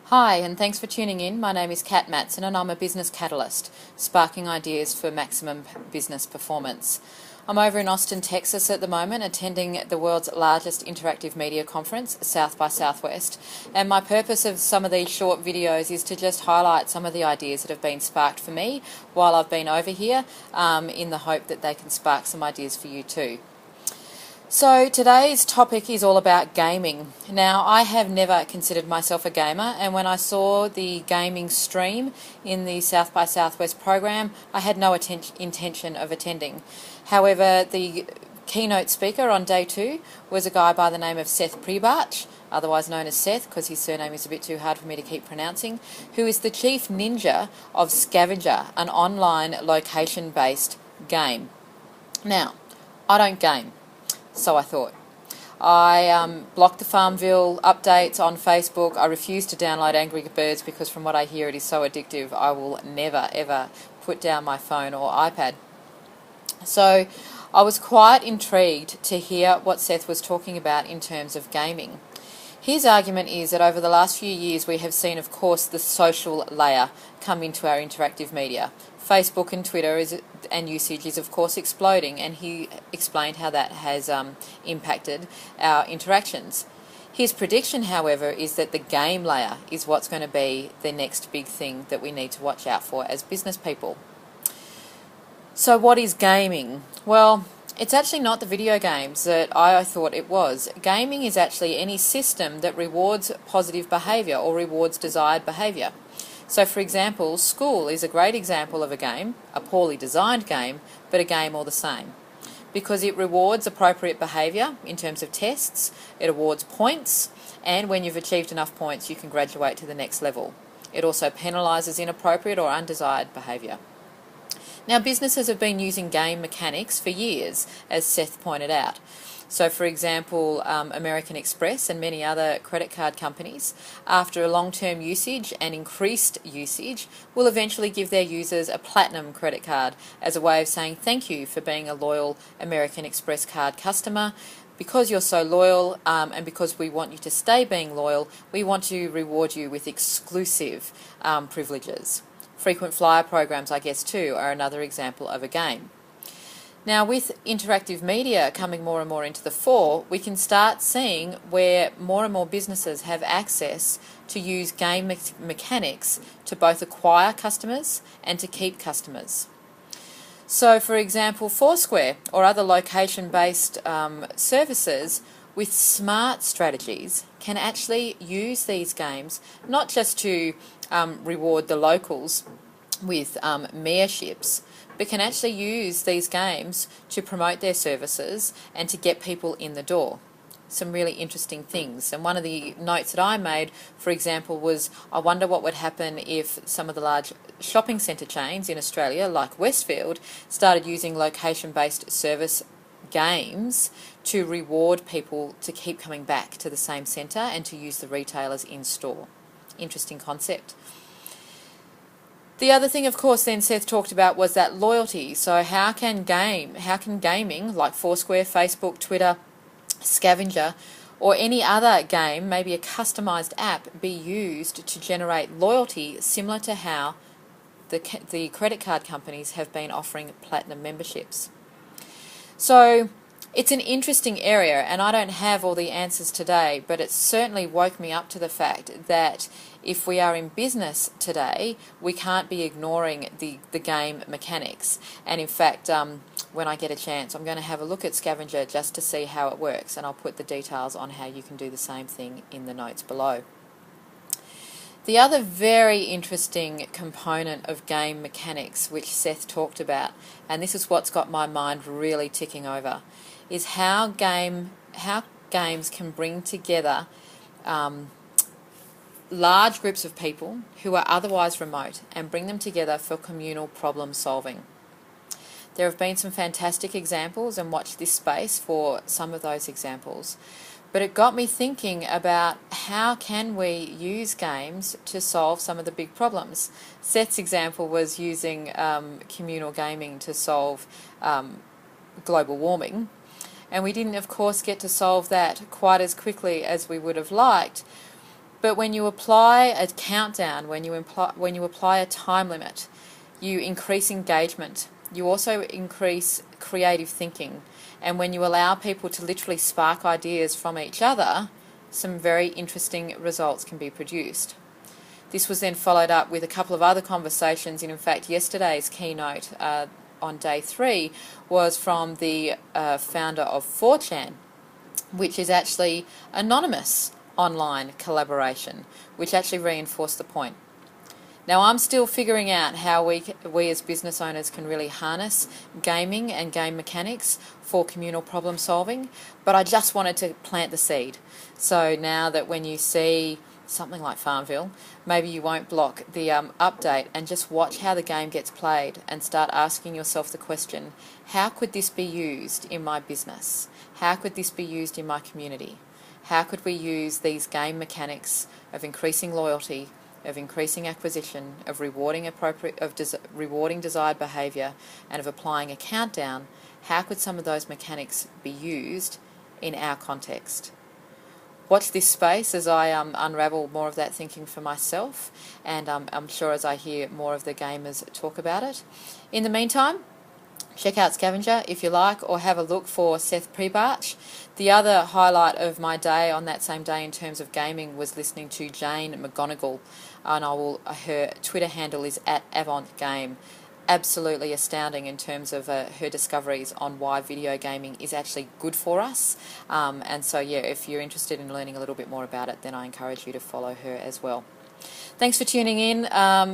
Hi, and thanks for tuning in. My name is Kat Matson, and I'm a business catalyst, sparking ideas for maximum business performance. I'm over in Austin, Texas at the moment, attending the world's largest interactive media conference, South by Southwest, and my purpose of some of these short videos is to just highlight some of the ideas that have been sparked for me while I've been over here, in the hope that they can spark some ideas for you too. So today's topic is all about gaming. Now, I have never considered myself a gamer, and when I saw the gaming stream in the South by Southwest program, I had no intention of attending. However, the keynote speaker on day 2 was a guy by the name of Seth Priebatsch, otherwise known as Seth because his surname is a bit too hard for me to keep pronouncing, who is the chief ninja of SCVNGR, an online location-based game. Now, I don't game. So I thought. I blocked the Farmville updates on Facebook. I refuse to download Angry Birds because from what I hear it is so addictive I will never ever put down my phone or iPad. So I was quite intrigued to hear what Seth was talking about in terms of gaming. His argument is that over the last few years we have seen, of course, the social layer come into our interactive media. Facebook and Twitter and usage is, of course, exploding, and he explained how that has impacted our interactions. His prediction, however, is that the game layer is what's going to be the next big thing that we need to watch out for as business people. So what is gaming? Well, it's actually not the video games that I thought it was. Gaming is actually any system that rewards positive behaviour or rewards desired behaviour. So, for example, school is a great example of a game, a poorly designed game, but a game all the same. Because it rewards appropriate behaviour in terms of tests, it awards points, and when you've achieved enough points you can graduate to the next level. It also penalises inappropriate or undesired behaviour. Now, businesses have been using game mechanics for years, as Seth pointed out. So, for example, American Express and many other credit card companies, after a long-term usage and increased usage, will eventually give their users a platinum credit card as a way of saying thank you for being a loyal American Express card customer. Because you're so loyal, and because we want you to stay being loyal, we want to reward you with exclusive privileges. Frequent flyer programs, I guess, too, are another example of a game. Now, with interactive media coming more and more into the fore, we can start seeing where more and more businesses have access to use game mechanics to both acquire customers and to keep customers. So, for example, Foursquare or other location-based services with smart strategies can actually use these games not just to reward the locals with mayorships, but can actually use these games to promote their services and to get people in the door. Some really interesting things. And one of the notes that I made, for example, was I wonder what would happen if some of the large shopping centre chains in Australia, like Westfield, started using location-based service games to reward people to keep coming back to the same centre and to use the retailers in store. Interesting concept. The other thing, of course, then Seth talked about was that loyalty. So how can gaming like Foursquare, Facebook, Twitter, SCVNGR, or any other game, maybe a customised app, be used to generate loyalty similar to how the credit card companies have been offering platinum memberships? So it's an interesting area, and I don't have all the answers today, but it certainly woke me up to the fact that if we are in business today, we can't be ignoring the game mechanics. And in fact, when I get a chance, I'm going to have a look at SCVNGR just to see how it works, and I'll put the details on how you can do the same thing in the notes below. The other very interesting component of game mechanics, which Seth talked about, and this is what's got my mind really ticking over, is how games can bring together large groups of people who are otherwise remote and bring them together for communal problem solving. There have been some fantastic examples, and watch this space for some of those examples. But it got me thinking about how can we use games to solve some of the big problems. Seth's example was using communal gaming to solve global warming. And we didn't, of course, get to solve that quite as quickly as we would have liked. But when you apply a countdown, when you apply a time limit, you increase engagement. You also increase creative thinking. And when you allow people to literally spark ideas from each other, some very interesting results can be produced. This was then followed up with a couple of other conversations, and in fact yesterday's keynote on day 3 was from the founder of 4chan, which is actually anonymous online collaboration, which actually reinforced the point. Now, I'm still figuring out how we as business owners can really harness gaming and game mechanics for communal problem solving, but I just wanted to plant the seed. So now that when you see something like Farmville, maybe you won't block the update and just watch how the game gets played and start asking yourself the question, how could this be used in my business? How could this be used in my community? How could we use these game mechanics of increasing loyalty, of increasing acquisition, of rewarding desired behaviour, and of applying a countdown? How could some of those mechanics be used in our context? Watch this space as I unravel more of that thinking for myself, and I'm sure as I hear more of the gamers talk about it. In the meantime, check out Scavenger if you like, or have a look for Seth Priebatsch. The other highlight of my day on that same day in terms of gaming was listening to Jane McGonigal, and her Twitter handle is @AvantGame. Absolutely astounding in terms of her discoveries on why video gaming is actually good for us. And so, yeah, if you're interested in learning a little bit more about it, then I encourage you to follow her as well. Thanks for tuning in.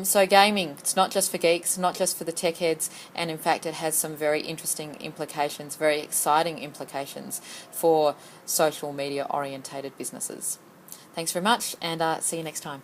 So gaming, it's not just for geeks, not just for the tech heads, and in fact it has some very interesting implications, very exciting implications for social media orientated businesses. Thanks very much, and see you next time.